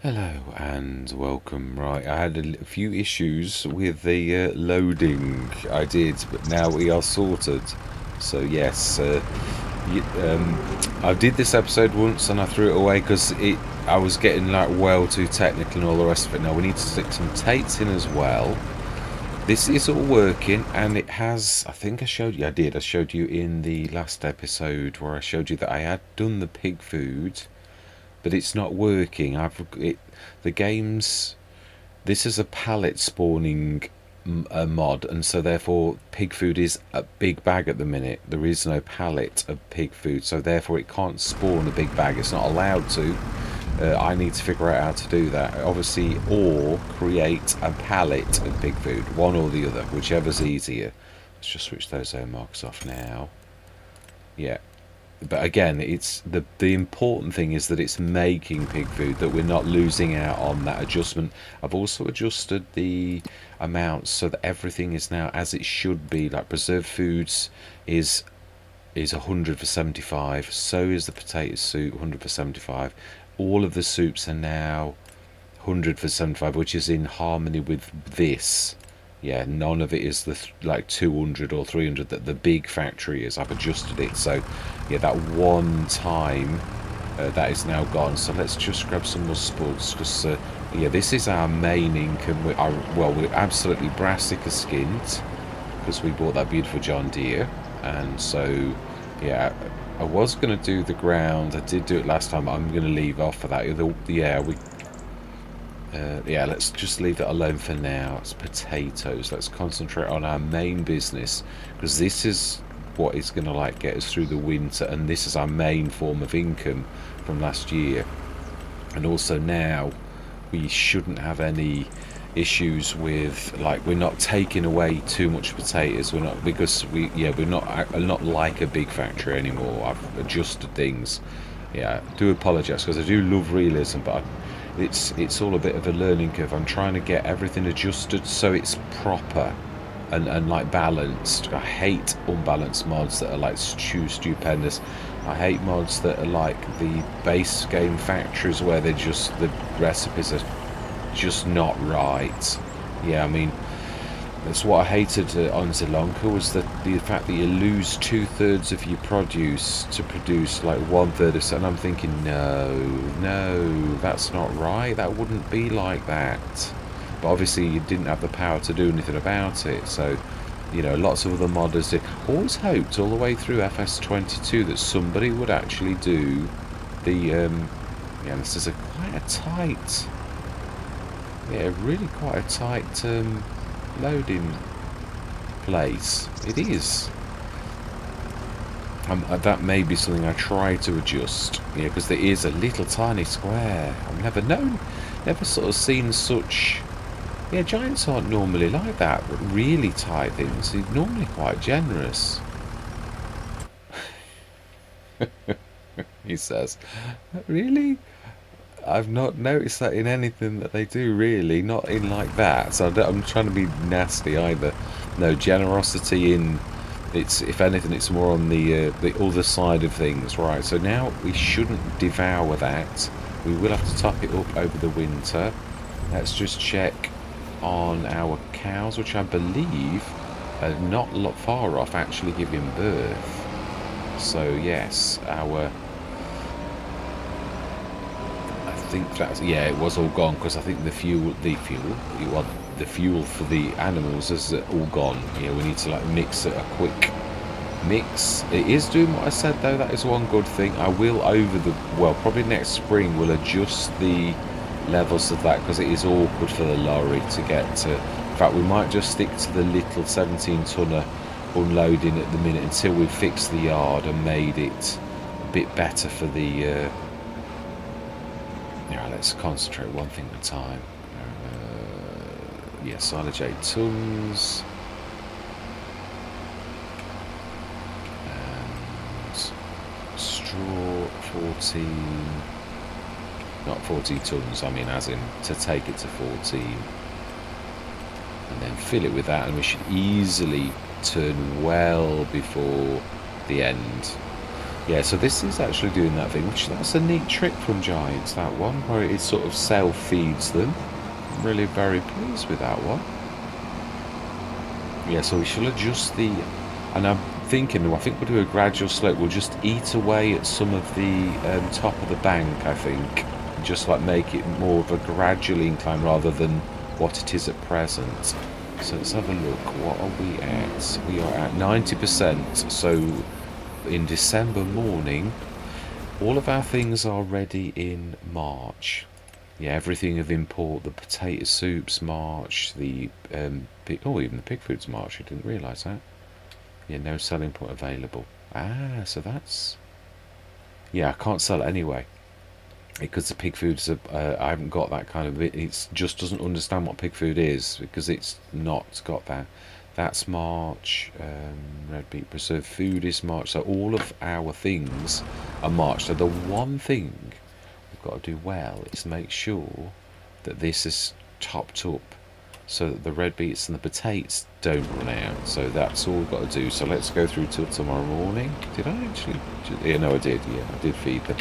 Hello and welcome. Right, I had a few issues with the loading. I did, but now we are sorted. So yes, I did this episode once and I threw it away because I was getting like well too technical and all the rest of it. Now we need to stick some tates in as well. This is all working, and it has. I think I showed you. I did. I showed you in the last episode where I showed you that I had done the pig food, but it's not working. The game's. This is a pallet spawning mod, and so therefore pig food is a big bag at the minute. There is no pallet of pig food, so therefore it can't spawn a big bag. It's not allowed to. I need to figure out how to do that. Obviously, or create a pallet of pig food, one or the other, whichever's easier. Let's just switch those zone marks off now. Yeah, but again, it's the important thing is that it's making pig food, that we're not losing out on that adjustment. I've also adjusted the amounts so that everything is now as it should be. Like preserved foods is 100 for 75, so is the potato soup 100 for 75. All of the soups are now 100 for 75, which is in harmony with this. Yeah, none of it is the like 200 or 300 that the big factory is. I've adjusted it, so yeah, that one time that is now gone. So let's just grab some more spuds, because yeah, this is our main income. We're absolutely brassica skinned because we bought that beautiful John Deere, and so yeah, I was going to do the ground. I did do it last time. I'm going to leave off for that. Yeah, let's just leave that alone for now. It's potatoes. Let's concentrate on our main business, because this is what is going to like get us through the winter, and this is our main form of income from last year. And also now we shouldn't have any issues with, like, we're not taking away too much potatoes. We're not, because we're not like a big factory anymore. I've adjusted things. Yeah, I do apologise, because I do love realism, but it's all a bit of a learning curve. I'm trying to get everything adjusted so it's proper and like balanced. I hate unbalanced mods that are like stupendous. I hate mods that are like the base game factories where they're just, the recipes are just not right. Yeah, I mean, that's what I hated on Sri Lanka, was the fact that you lose 2/3 of your produce to produce like 1/3 of something. I'm thinking, no, that's not right. That wouldn't be like that. But obviously you didn't have the power to do anything about it. So, you know, lots of other modders did. Always hoped all the way through FS22 that somebody would actually do the, yeah, this is quite a tight, yeah, really quite a tight, loading place. It is. That may be something I try to adjust, yeah, because there is a little tiny square. I've never sort of seen such. Yeah, giants aren't normally like that, but really tight things. They're normally quite generous. He says, really? I've not noticed that in anything that they do, really. Not in like that. So I'm trying to be nasty either. No, generosity in, it's, if anything, it's more on the other side of things. Right, so now we shouldn't devour that. We will have to top it up over the winter. Let's just check on our cows, which I believe are not a lot far off actually giving birth. So yes, I think that's, yeah, it was all gone, because I think the fuel for the animals is all gone. Yeah, we need to like mix it, a quick mix. It is doing what I said though. That is one good thing. I will probably next spring we'll adjust the levels of that, because it is awkward for the lorry to get to. In fact, we might just stick to the little 17-tonner unloading at the minute until we've fixed the yard and made it a bit better for the yeah, let's concentrate one thing at a time. Yeah, silage 8 tons. And straw 14. Not 14 tons, I mean as in to take it to 14. And then fill it with that, and we should easily turn well before the end. Yeah, so this is actually doing that thing, which that's a neat trick from Giants, that one, where it sort of self-feeds them. I'm really very pleased with that one. Yeah, so we shall adjust the... And I'm thinking, I think we'll do a gradual slope. We'll just eat away at some of the top of the bank, I think. Just like make it more of a gradual incline rather than what it is at present. So let's have a look. What are we at? We are at 90%. So in December morning, all of our things are ready in March. Yeah, everything of import, the potato soups March, the even the pig food's March. I didn't realise that. Yeah, no selling point available. Ah, so that's... Yeah, I can't sell it anyway. Because the pig food's... I haven't got that kind of... It just doesn't understand what pig food is, because it's not got that. That's March. Red beet preserved food is March. So all of our things are March. So the one thing we've got to do well is make sure that this is topped up so that the red beets and the potatoes don't run out. So that's all we've got to do. So let's go through till tomorrow morning. Did I actually? Yeah, no, I did. Yeah, I did feed them.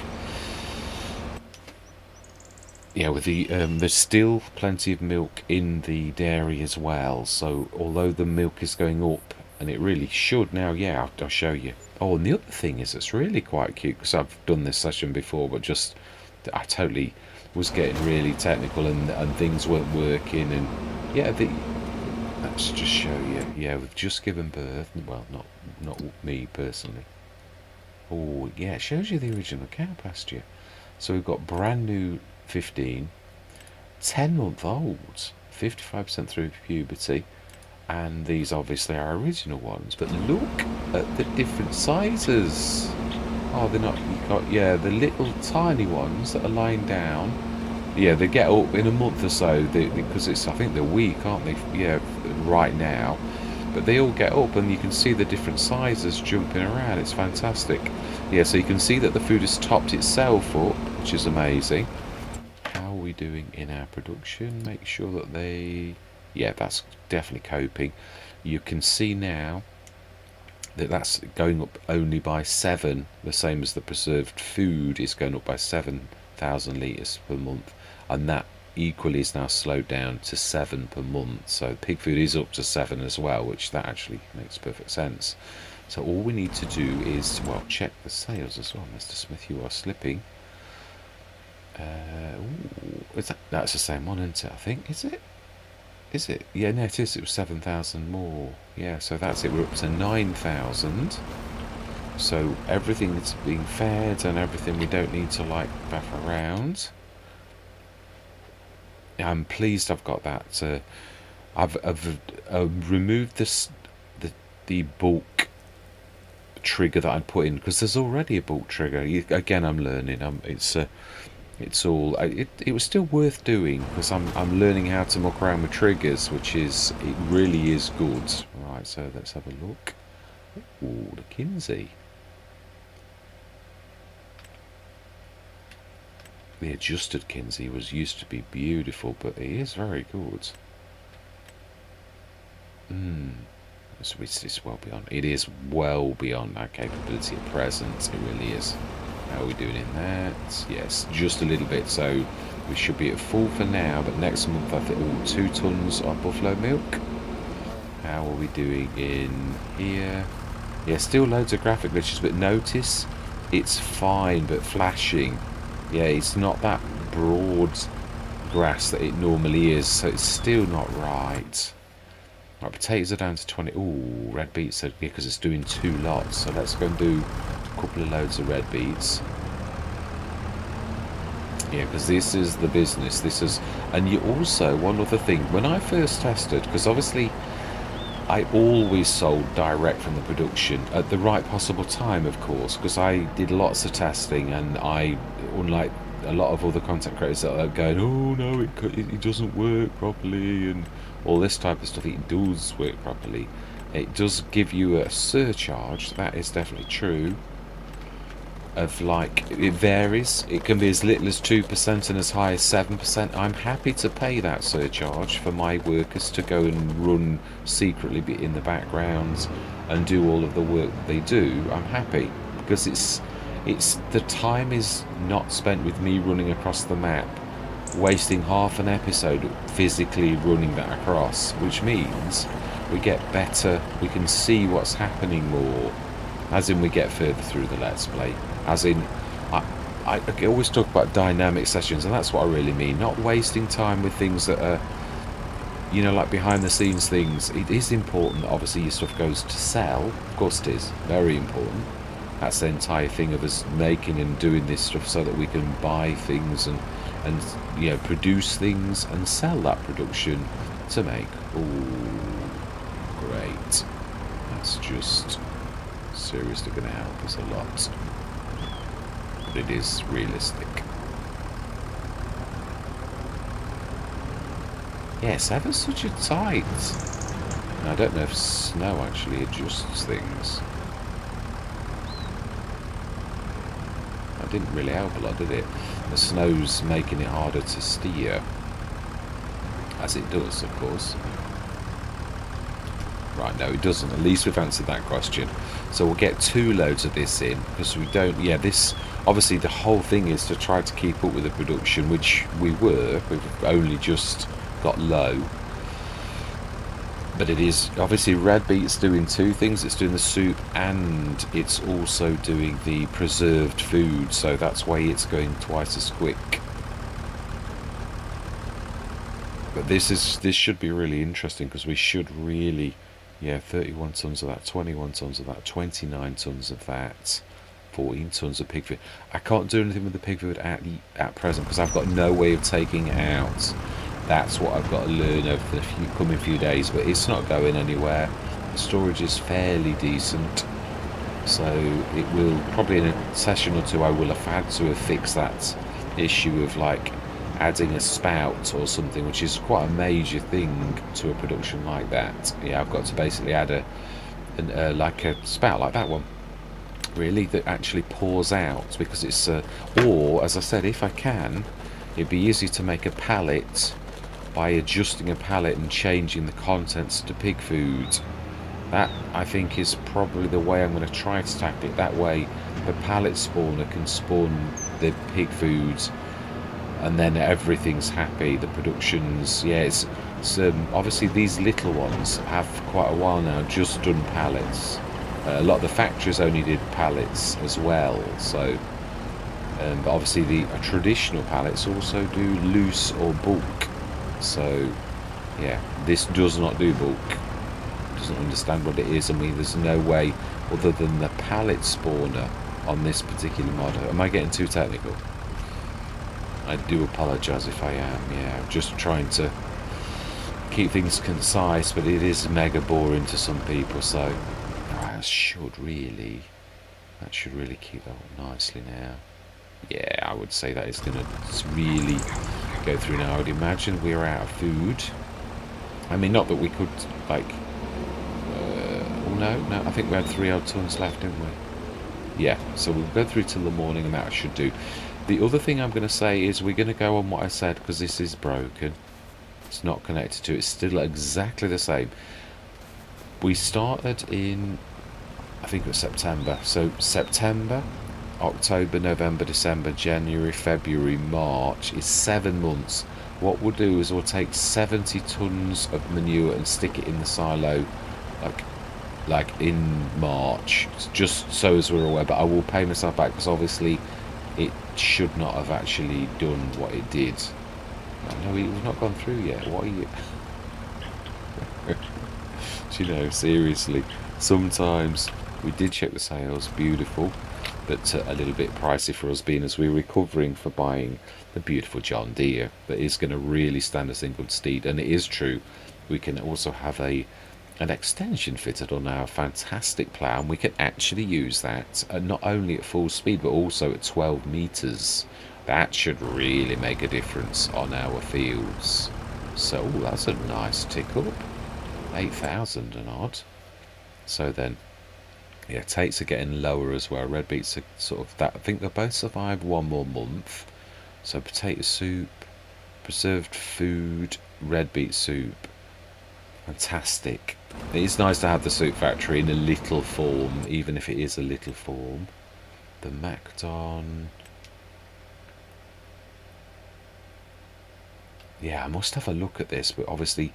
Yeah, with the there's still plenty of milk in the dairy as well. So although the milk is going up, and it really should now. Yeah, I'll show you. Oh, and the other thing is, it's really quite cute because I've done this session before, but just I totally was getting really technical and things weren't working. And yeah, let's just show you. Yeah, we've just given birth. Well, not me personally. Oh, yeah, it shows you the original cow pasture. So we've got brand new 15, 10-month olds, 55% through puberty, and these obviously are original ones. But look at the different sizes. Oh, they're not. You got, yeah, the little tiny ones that are lying down. Yeah, they get up in a month or so because it's. I think they're weak, aren't they? Yeah, right now. But they all get up, and you can see the different sizes jumping around. It's fantastic. Yeah, so you can see that the food has topped itself up, which is amazing. How are we doing in our production? Make sure that they... Yeah, that's definitely coping. You can see now that that's going up only by 7, the same as the preserved food is going up by 7,000 litres per month, and that equally is now slowed down to 7 per month. So pig food is up to 7 as well, which that actually makes perfect sense. So all we need to do is, well, check the sales as well. Mr. Smith, you are slipping. That's the same one, isn't it? I think, is it? Is it? Yeah, no, it is. It was 7,000 more. Yeah, so that's it. We're up to 9,000. So everything is being fed and everything. We don't need to like faff around. I'm pleased I've got that. I've removed the bulk trigger that I'd put in because there's already a bulk trigger. Again, I'm learning. It's all. It was still worth doing because I'm learning how to muck around with triggers, which is it really is good. Right, so let's have a look. Ooh, the Kinsey. The adjusted Kinsey used to be beautiful, but it is very good. It's well beyond. It is well beyond our capability at present. It really is. How are we doing in that? Yes, just a little bit. So we should be at full for now, but next month I think 2 tons of buffalo milk. How are we doing in here? Yeah, still loads of graphic glitches, but notice it's fine but flashing. Yeah, it's not that broad grass that it normally is, so it's still not right. Right, potatoes are down to 20. Ooh, red beets are, yeah, because it's doing 2 lots. So let's go and do a couple of loads of red beets. Yeah, because this is the business. This is, and you also, one other thing, when I first tested, because obviously I always sold direct from the production at the right possible time, of course, because I did lots of testing, and I, unlike a lot of other content creators that are going, oh no, it doesn't work properly, and all this type of stuff, it does work properly. It does give you a surcharge, that is definitely true, of like, it varies. It can be as little as 2% and as high as 7%. I'm happy to pay that surcharge for my workers to go and run secretly in the background and do all of the work that they do. I'm happy because It's the time is not spent with me running across the map, wasting half an episode physically running that across, which means we get better, we can see what's happening more, as in we get further through the Let's Play, as in I always talk about dynamic sessions, and that's what I really mean, not wasting time with things that are, you know, like behind the scenes things. It is important that obviously your stuff goes to sell, of course it is, very important. That's the entire thing of us making and doing this stuff, so that we can buy things and you know, produce things and sell that production to make. Oh, great. That's just seriously going to help us a lot. But it is realistic. Yes, ever such a tight. I don't know if snow actually adjusts things. That didn't really help a lot, did it? The snow's making it harder to steer, as it does, of course. Right, no, it doesn't. At least we've answered that question. So we'll get 2 loads of this in, because we don't... Yeah, this... Obviously, the whole thing is to try to keep up with the production, which we were. We've only just got low. But it is... Obviously, Red Beet's doing 2 things. It's doing the soup, and it's also doing the preserved food. So that's why it's going twice as quick. But this should be really interesting, because we should really... Yeah, 31 tonnes of that, 21 tonnes of that, 29 tonnes of that, 14 tonnes of pig food. I can't do anything with the pig food at present, because I've got no way of taking it out. That's what I've got to learn over the coming few days, but it's not going anywhere. The storage is fairly decent, so it will, probably in a session or 2, I will have had to have fixed that issue of, like, adding a spout or something, which is quite a major thing to a production like that. Yeah, I've got to basically add like a spout like that one, really, that actually pours out, because it's or, as I said, if I can, it'd be easy to make a pallet by adjusting a pallet and changing the contents to pig food. That, I think, is probably the way I'm going to try to tackle it. That way the pallet spawner can spawn the pig foods, and then everything's happy. The productions, yeah, it's obviously these little ones have quite a while now just done pallets. A lot of the factories only did pallets as well, so but obviously the traditional pallets also do loose or bulk. So yeah, this does not do bulk, doesn't understand what it is. I mean, there's no way other than the pallet spawner on this particular mod. Am I getting too technical? I do apologise if I am. Yeah, I'm just trying to keep things concise, but it is mega boring to some people, so that should really keep that up nicely now. Yeah, I would say that is going to really go through now. I would imagine we're out of food. I mean, not that we could, like... oh, no, I think we had 3 odd tonnes left, didn't we? Yeah, so we'll go through till the morning, and that should do. The other thing I'm going to say is we're going to go on what I said, because this is broken. It's not connected to it. It's still exactly the same. We started in, I think it was September. So September, October, November, December, January, February, March is 7 months. What we'll do is we'll take 70 tonnes of manure and stick it in the silo, like in March, just so as we're aware. But I will pay myself back, because obviously it should not have actually done what it did. No, we've not gone through yet. What are you... Do you know, seriously, sometimes we did check the sales, beautiful, but a little bit pricey for us, being as we're recovering for buying the beautiful John Deere that is going to really stand us in good stead. And it is true, we can also have an extension fitted on our fantastic plough, and we can actually use that not only at full speed but also at 12 meters. That should really make a difference on our fields. So that's a nice tick up, 8,000 and odd. So then, yeah, Tates are getting lower as well. Red Beets are sort of that. I think they'll both survive 1 more month. So potato soup, preserved food, red beet soup. Fantastic. It is nice to have the soup factory in a little form, even if it is a little form. the Macdon. Yeah, I must have a look at this, but obviously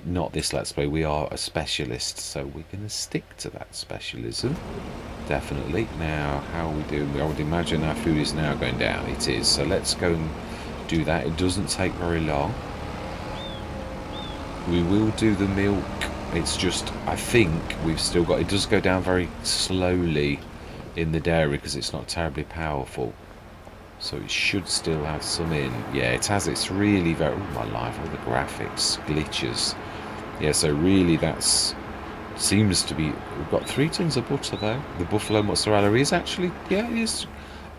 not this Let's Play. We are a specialist, so we're going to stick to that specialism. Definitely. Now, how are we doing? I would imagine our food is now going down. It is. So let's go and do that. It doesn't take very long. We will do the milk. It's just, I think we've still got, it does go down very slowly in the dairy because it's not terribly powerful. So it should still have some in. Yeah, it has. It's really very, oh my life, all the graphics, glitches. Yeah, so really that's, seems to be, we've got 3 tons of butter though. The buffalo mozzarella is actually, yeah, it is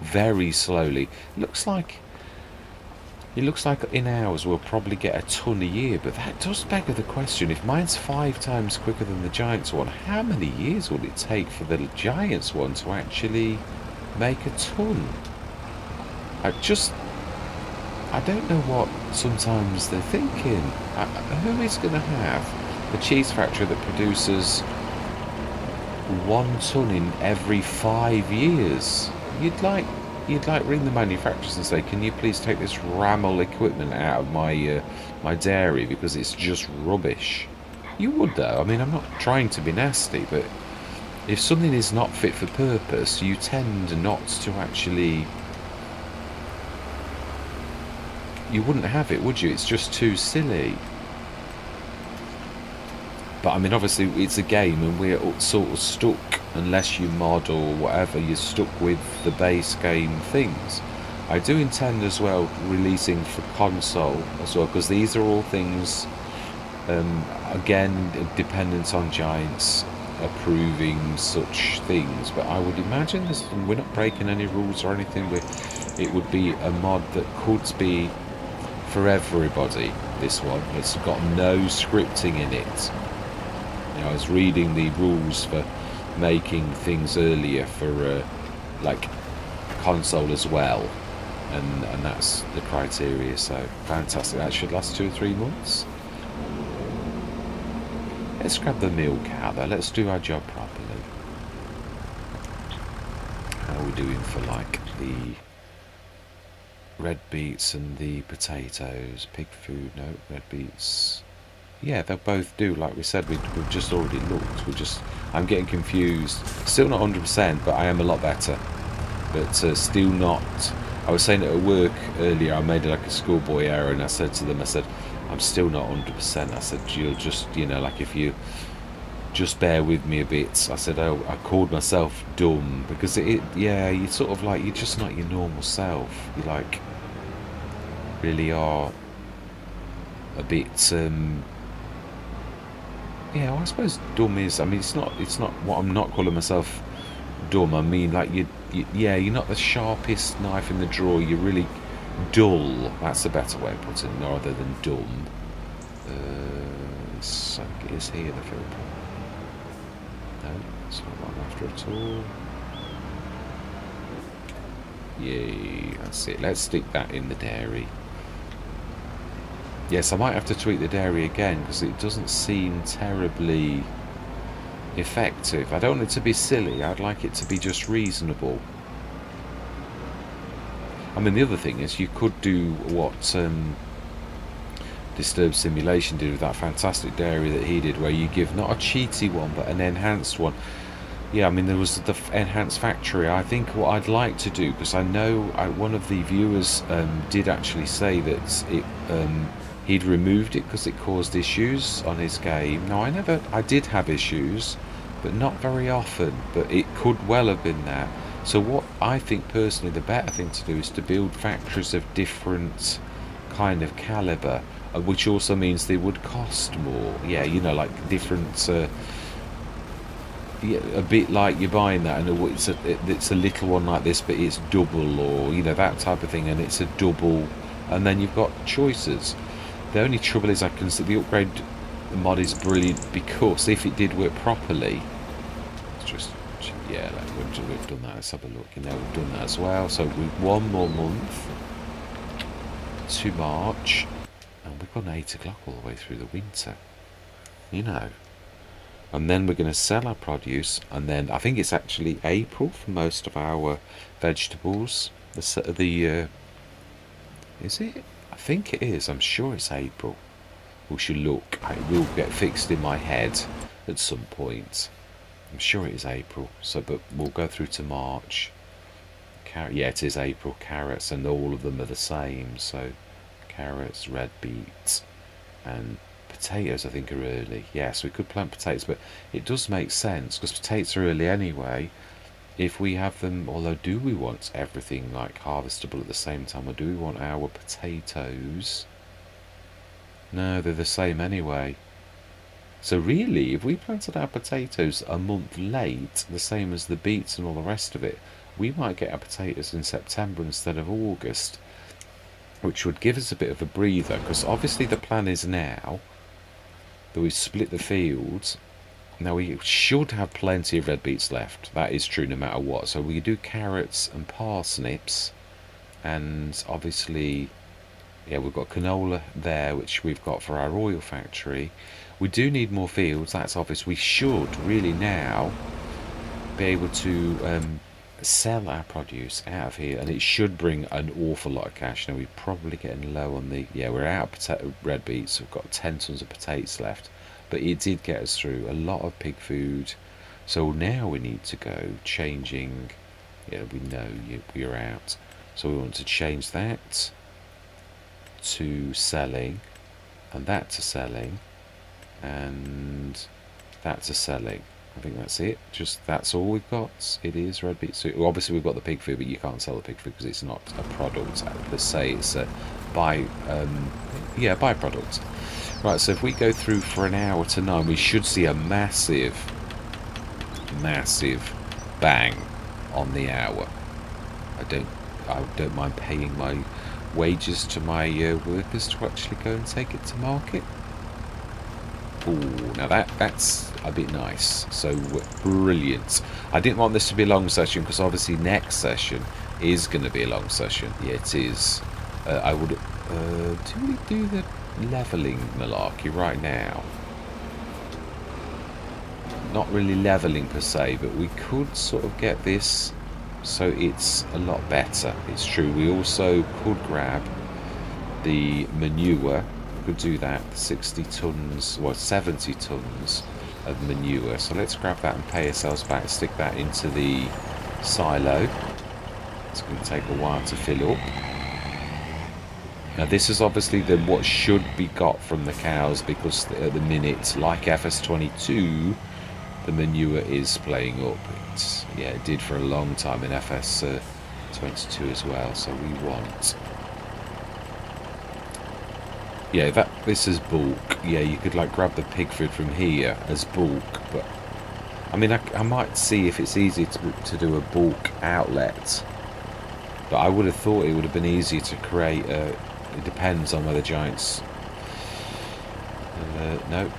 very slowly. It looks like in ours we'll probably get a ton a year, but that does beg the question. If mine's 5 times quicker than the Giants one, how many years will it take for the Giants one to actually make a ton? I don't know what sometimes they're thinking. Who is going to have a cheese factory that produces 1 ton in every 5 years? You'd like ring the manufacturers and say, can you please take this rammel equipment out of my my dairy because it's just rubbish. You would though. I mean, I'm not trying to be nasty, but if something is not fit for purpose, you tend not to actually, you wouldn't have it, would you? It's just too silly. But I mean, obviously it's a game and we're sort of stuck, unless you mod or whatever, you're stuck with the base game things. I do intend as well releasing for console as well, because these are all things, again, dependent on Giants approving such things. But I would imagine this, we're not breaking any rules or anything, but it would be a mod that could be for everybody, this one. It's got no scripting in it. You know, I was reading the rules for making things earlier for like console as well, and that's the criteria. So fantastic. That should last 2 or 3 months. Let's grab the milk out there. Let's do our job properly. How are we doing for like the red beets and the potatoes? Pig food, no. Red beets, yeah, they'll both do. Like we said, we've just already looked. I'm getting confused. Still not 100%, but I am a lot better. But still not. I was saying it at work earlier, I made like a schoolboy error, and I said to them, I said, I'm still not 100%. I said, you'll just, you know, like if you just bear with me a bit. I said, oh, I called myself dumb, because yeah, you sort of like, you're just not your normal self. You like, really are a bit, yeah, well, I suppose dumb is, I mean, it's not what I'm not calling myself dumb. I mean, like, yeah, you're not the sharpest knife in the drawer. You're really dull. That's a better way of putting it, rather than dumb. So is here the filter? No, it's not what I'm after at all. Yay, that's it. Let's stick that in the dairy. Yes, I might have to tweak the dairy again, because it doesn't seem terribly effective. I don't want it to be silly. I'd like it to be just reasonable. I mean, the other thing is, you could do what Disturbed Simulation did with that fantastic dairy that he did, where you give not a cheaty one, but an enhanced one. Yeah, I mean, there was the enhanced factory. I think what I'd like to do, because I know one of the viewers did actually say that he'd removed it because it caused issues on his game. Now, I did have issues, but not very often, but it could well have been that. So what I think personally the better thing to do is to build factories of different kind of caliber, which also means they would cost more. Yeah, you know, like different, yeah, a bit like you're buying that and it's a little one like this, but it's double, or, you know, that type of thing, and it's a double, and then you've got choices. The only trouble is, I can see the upgrade mod is brilliant, because if it did work properly, it's just, yeah, like we've done that. Let's have a look. You know, we've done that as well. So we've 1 more month to March, and we've gone 8 o'clock all the way through the winter. You know, And then we're going to sell our produce, and then I think it's actually April for most of our vegetables. Is it? I think it is. I'm sure it's April. We should look. It will get fixed in my head at some point. I'm sure it is April. So, but we'll go through to March. Yeah, it is April. Carrots, and all of them are the same. So, carrots, red beets, and potatoes I think are early. Yes, we could plant potatoes, but it does make sense because potatoes are early anyway. If we have them, although do we want everything like harvestable at the same time, or do we want our potatoes? No, they're the same anyway. So really, if we planted our potatoes a month late, the same as the beets and all the rest of it, we might get our potatoes in September instead of August, which would give us a bit of a breather, because obviously the plan is now that we split the fields. Now we should have plenty of red beets left. That is true no matter what. So we do carrots and parsnips, and obviously, yeah, we've got canola there, which we've got for our oil factory. We do need more fields. That's obvious. We should really now be able to sell our produce out of here, and it should bring an awful lot of cash. Now we're probably getting low on the, yeah, we're out of red beets. We've got 10 tons of potatoes left, but it did get us through a lot of pig food. So now we need to go changing. Yeah, we know we're out, so we want to change that to selling, and that to selling, and that to selling. I think that's it. Just that's all we've got. It is red beet soup. Well, obviously we've got the pig food, but you can't sell the pig food because it's not a product per se. It's a byproduct. Right. So if we go through for an hour to 9, we should see a massive bang on the hour. I don't mind paying my wages to my workers to actually go and take it to market. Ooh, now that's a bit nice. So brilliant. I didn't want this to be a long session because obviously next session is going to be a long session. Yeah, it is. I would. Do we do the leveling malarkey right now? Not really leveling per se, but we could sort of get this so it's a lot better. It's true. We also could grab the manure. Could do that. 60 tons, well, 70 tons of manure. So let's grab that and pay ourselves back. Stick that into the silo. It's going to take a while to fill up. Now this is obviously what should be got from the cows, because at the minute, like FS22, the manure is playing up. It did for a long time in FS22 as well. So we want. Yeah, this is bulk. Yeah, you could like grab the pig food from here as bulk, but I mean, I might see if it's easy to do a bulk outlet. But I would have thought it would have been easier to create a. It depends on whether giants. No,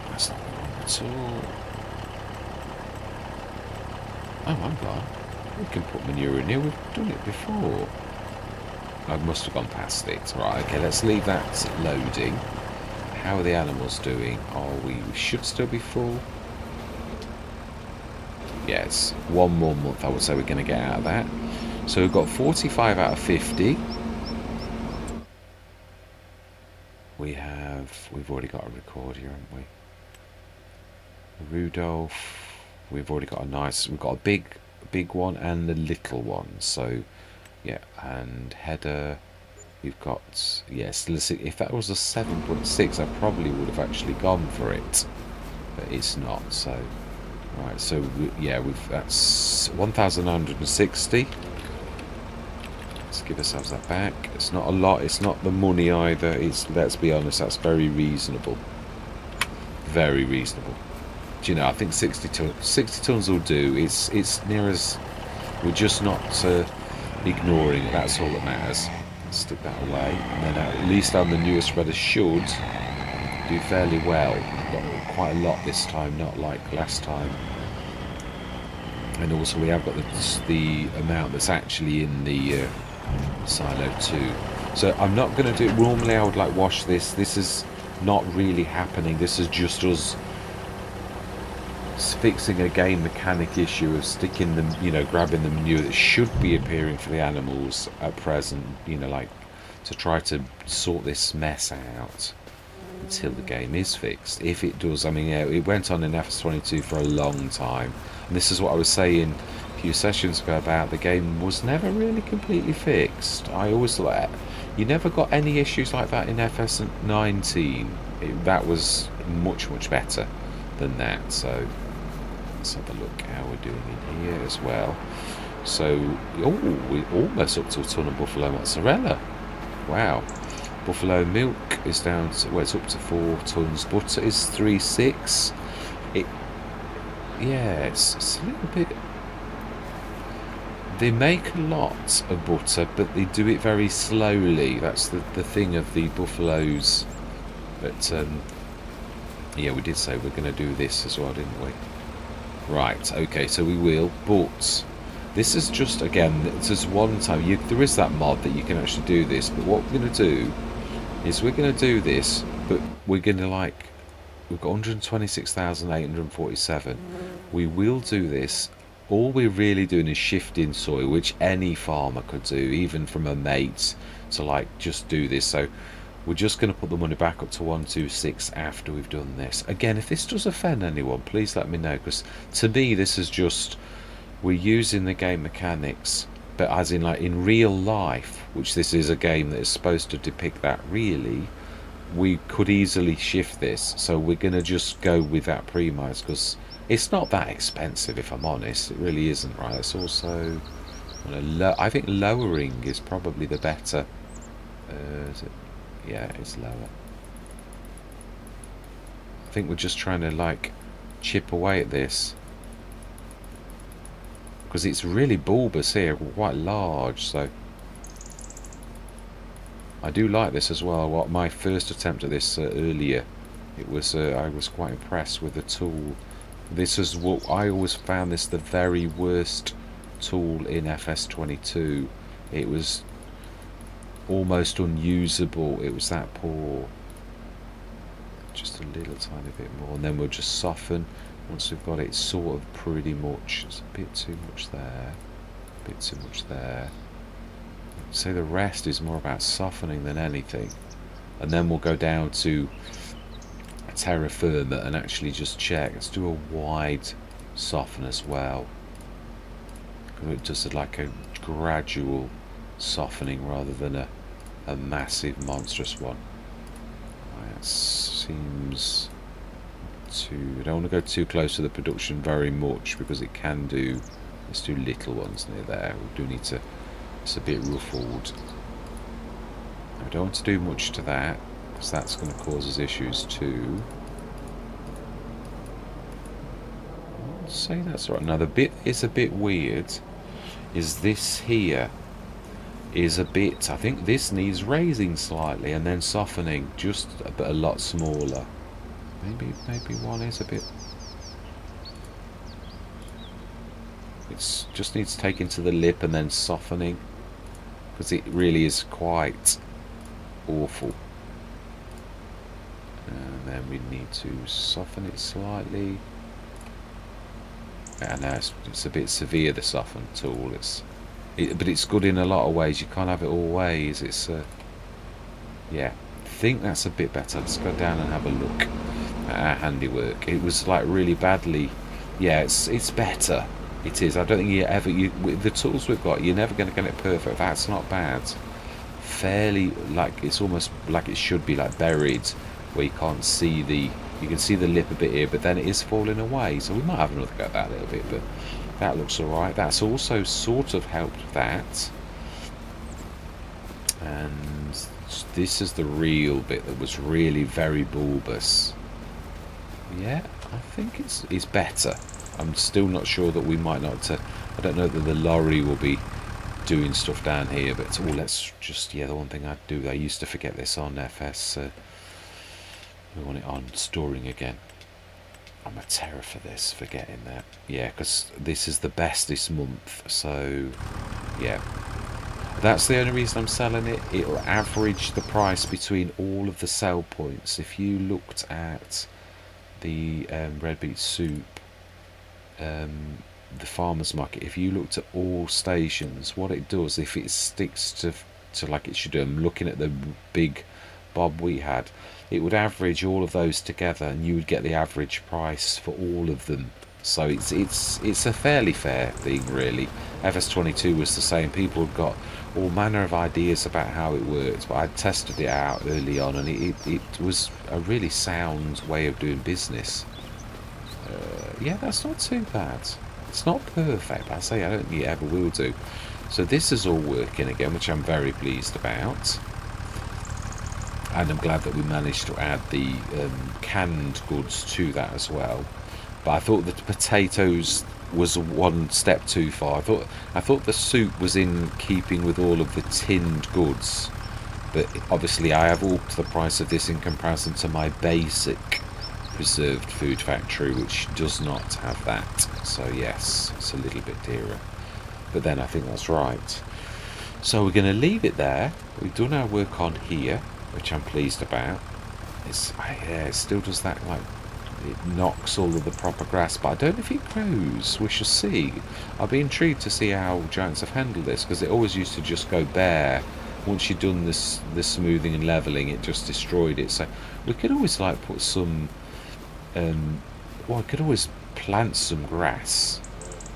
that's not the one at all. Oh, hang on. We can put manure in here. We've done it before. I must have gone past it. Right, okay, let's leave that loading. How are the animals doing? We should still be full. Yes, one more month I would say we're going to get out of that. So we've got 45 out of 50. We've already got a record here, haven't we? Rudolph. We've already got we've got a big one and a little one. So yeah, and header, we've got, yes, if that was a 7.6, I probably would have actually gone for it, but it's not. So right, so that's 1,960. Let's give ourselves that back. It's not a lot. It's not the money either. Let's be honest, that's very reasonable. Very reasonable. Do you know? I think 60 tons will do. It's near as we're just not ignoring it. That's all that matters. Stick that away, and then at least on the newer spreader should do fairly well. Got quite a lot this time, not like last time. And also we have got the amount that's actually in the silo too. So I'm not going to do it. Normally I would like wash this. This is not really happening. This is just us fixing a game mechanic issue of sticking them, you know, grabbing the manure that should be appearing for the animals at present, you know, like to try to sort this mess out until the game is fixed. If it does, I mean, yeah, it went on in FS22 for a long time, and this is what I was saying a few sessions ago about the game was never really completely fixed. I always thought that you never got any issues like that in FS19. That was much better than that. So let's have a look how we're doing in here as well. So, oh, we're almost up to a ton of buffalo mozzarella. Wow. Buffalo milk is down to, well, it's up to 4 tons. Butter is 3.6. Yeah, it's a little bit. They make a lot of butter, but they do it very slowly. That's the thing of the buffaloes. But yeah, we did say we're going to do this as well, didn't we? Right. Okay, so we will, but this is just, again, it's just one time. There is that mod that you can actually do this, but what we're going to do is we're going to do this, but we're going to, like, we've got 126,847. We will do this. All we're really doing is shifting soil, which any farmer could do, even from a mate, to, like, just do this. So we're just going to put the money back up to 126 after we've done this. Again, if this does offend anyone, please let me know, because to me this is just, we're using the game mechanics, but as in, like, in real life, which this is a game that is supposed to depict that really, we could easily shift this. So we're going to just go with that premise, because it's not that expensive, if I'm honest. It really isn't, right? It's also, I think lowering is probably the better. Is it? Yeah, it's lower. I think we're just trying to, like, chip away at this, because it's really bulbous here, quite large. So I do like this as well. What my first attempt at this earlier, it was I was quite impressed with the tool. This is what I always found this the very worst tool in FS22. It was almost unusable. It was that poor. Just a little tiny bit more, and then we'll just soften once we've got it sort of pretty much. It's a bit too much there, a bit too much there. So the rest is more about softening than anything, and then we'll go down to terra firma and actually just check. Let's do a wide soften as well, because it does like a gradual softening rather than a massive monstrous one. That seems too, I don't want to go too close to the production very much, because it can do, let's do little ones near there. We do need to, it's a bit ruffled. I don't want to do much to that, because that's going to cause us issues too. I'll say that's right. Now the bit is a bit weird is this here is a bit, I think this needs raising slightly and then softening just but a lot smaller. Maybe one is a bit, it's just needs taking to the lip and then softening, because it really is quite awful. And then we need to soften it slightly. And now it's a bit severe, the soften tool. But it's good in a lot of ways. You can't have it all ways. It's yeah, I think that's a bit better. Let's go down and have a look at our handiwork. It was like really badly. Yeah, it's better. It is. I don't think with the tools we've got, you're never going to get it perfect. That's not bad. Fairly, like, it's almost like it should be, like, buried, where you can't see you can see the lip a bit here, but then it is falling away. So we might have another go at that a little bit, but that looks alright. That's also sort of helped that. And this is the real bit that was really very bulbous. Yeah, I think it's better. I'm still not sure that we might not. I don't know that the lorry will be doing stuff down here, but let's just, yeah, the one thing I'd do, I used to forget this on FS. We want it on storing again. I'm a terror for this, forgetting that. Yeah, because this is the best this month, so yeah. That's the only reason I'm selling it. It'll average the price between all of the sell points. If you looked at the red beet soup, the farmers market, if you looked at all stations, what it does, if it sticks to like it should do, I'm looking at the big bob we had, it would average all of those together and you would get the average price for all of them. So it's a fairly fair thing, really. FS22 was the same. People had got all manner of ideas about how it worked, but I tested it out early on, and it was a really sound way of doing business. Yeah, that's not too bad. It's not perfect, but I say I don't think it ever will do. So this is all working again, which I'm very pleased about. And I'm glad that we managed to add the canned goods to that as well. But I thought that the potatoes was one step too far. I thought the soup was in keeping with all of the tinned goods. But obviously I have upped the price of this in comparison to my basic preserved food factory, which does not have that. So yes, it's a little bit dearer. But then I think that's right. So we're going to leave it there. We've done our work on here, which I'm pleased about. Yeah, it still does that, like, it knocks all of the proper grass, but I don't know if it grows. We shall see. I'll be intrigued to see how giants have handled this, because it always used to just go bare. Once you'd done the smoothing and levelling, it just destroyed it. So we could always like put some well, I could always plant some grass,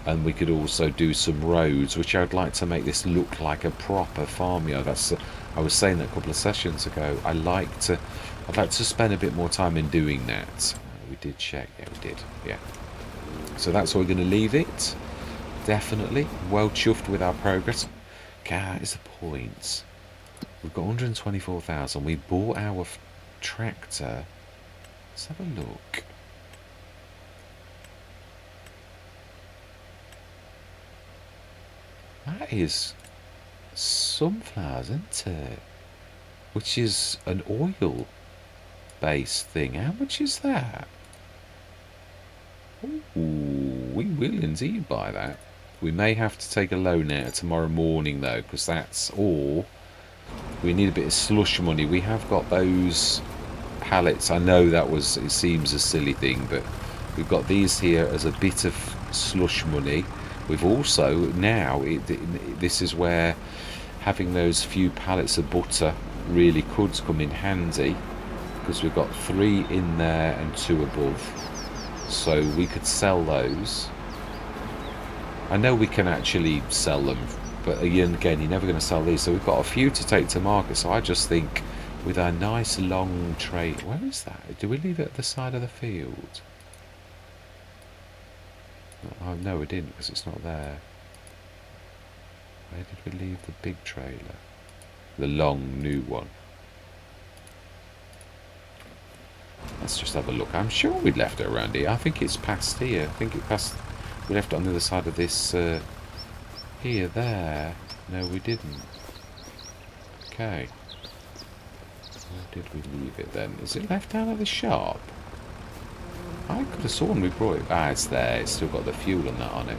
and we could also do some roads, which I'd like to make this look like a proper farmyard. I was saying that a couple of sessions ago. I'd like to spend a bit more time in doing that. We did check. Yeah, we did. Yeah. So that's where we're going to leave it. Definitely. Well chuffed with our progress. God, is the point. We've got 124,000. We bought our tractor. Let's have a look. That is sunflowers, isn't it? Which is an oil-based thing. How much is that? Ooh, we will indeed buy that. We may have to take a loan out tomorrow morning, though, because that's all. We need a bit of slush money. We have got those pallets. I know it seems a silly thing, but we've got these here as a bit of slush money. We've also now this is where having those few pallets of butter really could come in handy, because we've got 3 in there and 2 above, so we could sell those. I know we can actually sell them, but again you're never going to sell these, so we've got a few to take to market. So I just think with our nice long tray, where is that? Do we leave it at the side of the field? Oh no, we didn't, because it's not there. Where did we leave the big trailer? The long new one. Let's just have a look. I'm sure we left it around here. I think it's past here. I think it passed. We left it on the other side of this. Here, there. No, we didn't. Okay. Where did we leave it then? Is it left down at the shop? I could have sworn we brought it. Ah, it's there. It's still got the fuel and that on it.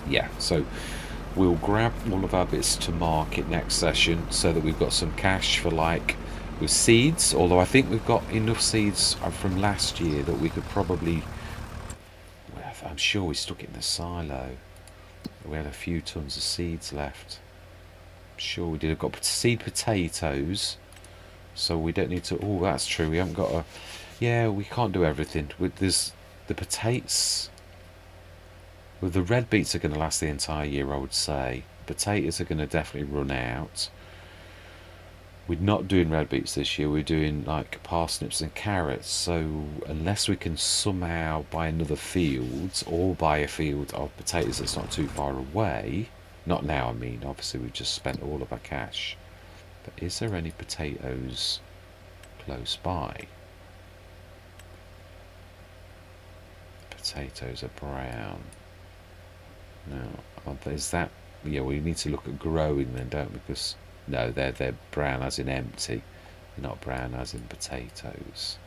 Yeah, so we'll grab all of our bits to market next session, so that we've got some cash for, like, with seeds. Although I think we've got enough seeds from last year that we could probably... Well, I'm sure we stuck it in the silo. We had a few tons of seeds left. I'm sure we did. We've got seed potatoes, so we don't need to... Oh, that's true. We haven't got a... Yeah, we can't do everything. There's the potatoes. Well, the red beets are going to last the entire year, I would say. Potatoes are going to definitely run out. We're not doing red beets this year. We're doing like parsnips and carrots. So unless we can somehow buy another field, or buy a field of potatoes that's not too far away. Not now, I mean. Obviously, we've just spent all of our cash. But is there any potatoes close by? Potatoes are brown. No, is that... Yeah, we need to look at growing then, don't we? Because no, they're brown as in empty. They're not brown as in potatoes.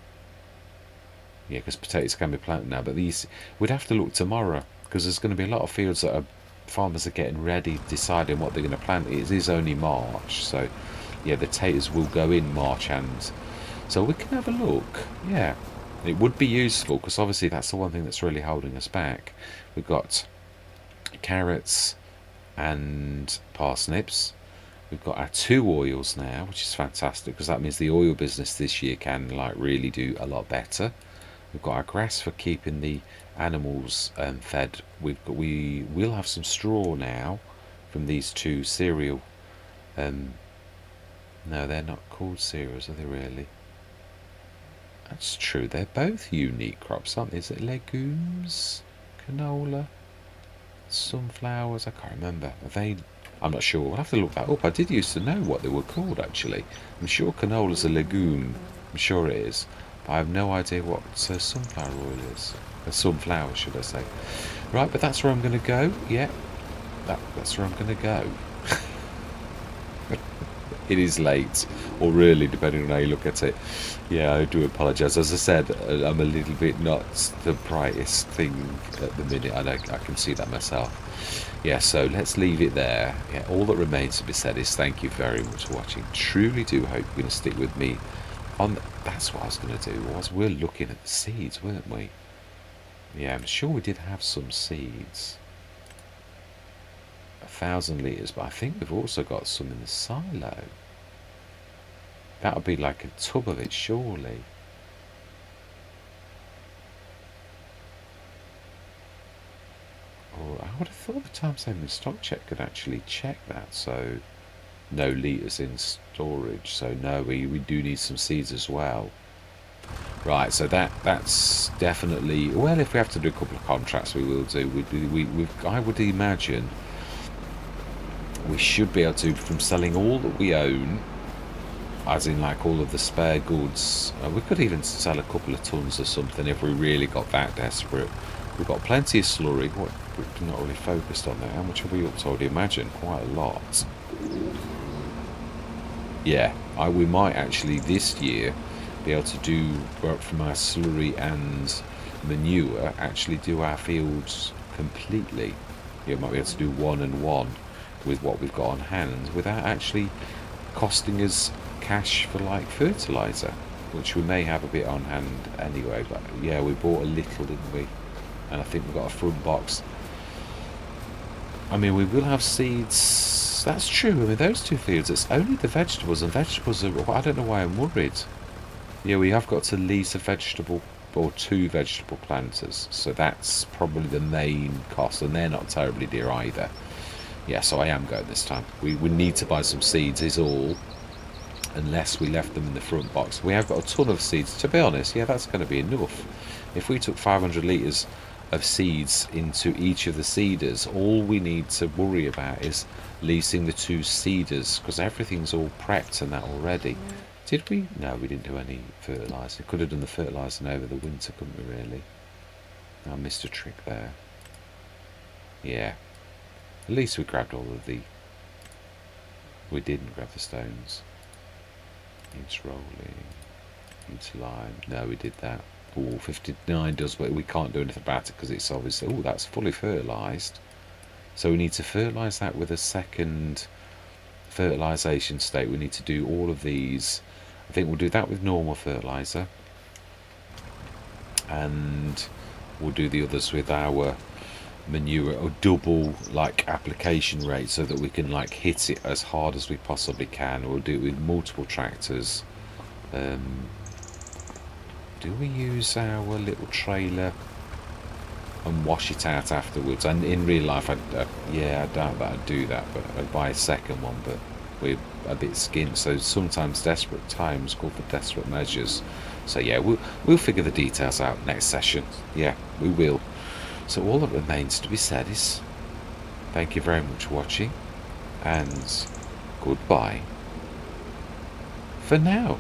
Yeah, because potatoes can be planted now, but these we'd have to look tomorrow, because there's going to be a lot of fields that farmers are getting ready, deciding what they're going to plant. It is only March, so yeah, the potatoes will go in March, and so we can have a look. Yeah. It would be useful because obviously that's the one thing that's really holding us back. We've got carrots and parsnips. We've got our 2 oils now, which is fantastic because that means the oil business this year can like really do a lot better. We've got our grass for keeping the animals fed. We will have some straw now from these 2 cereal. No, they're not called cereals, are they really? That's true. They're both unique crops, aren't they? Is it legumes, canola, sunflowers? I can't remember. Are they? I'm not sure. We'll have to look that up. I did used to know what they were called, actually. I'm sure canola's a legume. I'm sure it is. But I have no idea what sunflower oil is. Sunflower, should I say. Right, but that's where I'm going to go. Yeah, that's where I'm going to go. It is late, or really, depending on how you look at it. Yeah, I do apologise. As I said, I'm a little bit not the brightest thing at the minute. I can see that myself. Yeah, so let's leave it there. Yeah, all that remains to be said is thank you very much for watching. Truly do hope you're going to stick with me on. That's what I was going to do. We're looking at the seeds, weren't we? Yeah, I'm sure we did have some seeds. 1,000 litres, but I think we've also got some in the silo. That would be like a tub of it, surely. Or I would have thought the time saving stock check could actually check that. So no litres in storage. So no, we do need some seeds as well. Right, so that's definitely, well, if we have to do a couple of contracts, we will do. I would imagine we should be able to, from selling all that we own, as in like all of the spare goods, we could even sell a couple of tons or something if we really got that desperate. We've got plenty of slurry. We're not really focused on that. How much are we up to? I would imagine quite a lot. Yeah, we might actually this year be able to do work from our slurry and manure, actually do our fields completely. You might be able to do 1 and 1 with what we've got on hand without actually costing us cash for like fertilizer, which we may have a bit on hand anyway. But yeah, we bought a little, didn't we? And I think we've got a front box. I mean, we will have seeds. That's true. I mean, those 2 fields, it's only the vegetables, and vegetables are, I don't know why I'm worried. Yeah, we have got to lease a vegetable or 2 vegetable planters, so that's probably the main cost, and they're not terribly dear either. Yeah, so I am going this time. We need to buy some seeds is all, unless we left them in the front box. We have got a ton of seeds, to be honest. Yeah, that's going to be enough. If we took 500 litres of seeds into each of the seeders, all we need to worry about is leasing the 2 seeders, because everything's all prepped and that already. Did we? No, we didn't do any fertiliser. Could have done the fertilising over the winter, couldn't we, really? I missed a trick there. Yeah. At least we grabbed all of the... We didn't grab the stones. It's rolling. It's lime. No, we did that. Oh, 59 does, but we can't do anything about it because it's obviously... Oh, that's fully fertilised. So we need to fertilise that with a second fertilisation state. We need to do all of these. I think we'll do that with normal fertiliser. And we'll do the others with our manure or double like application rate so that we can like hit it as hard as we possibly can. We'll do it with multiple tractors. Do we use our little trailer and wash it out afterwards? And in real life, yeah, I doubt that I'd do that, but I'd buy a second one. But we're a bit skint, so sometimes desperate times call for desperate measures. So yeah, we'll figure the details out next session. Yeah, we will. So all that remains to be said is thank you very much for watching, and goodbye for now.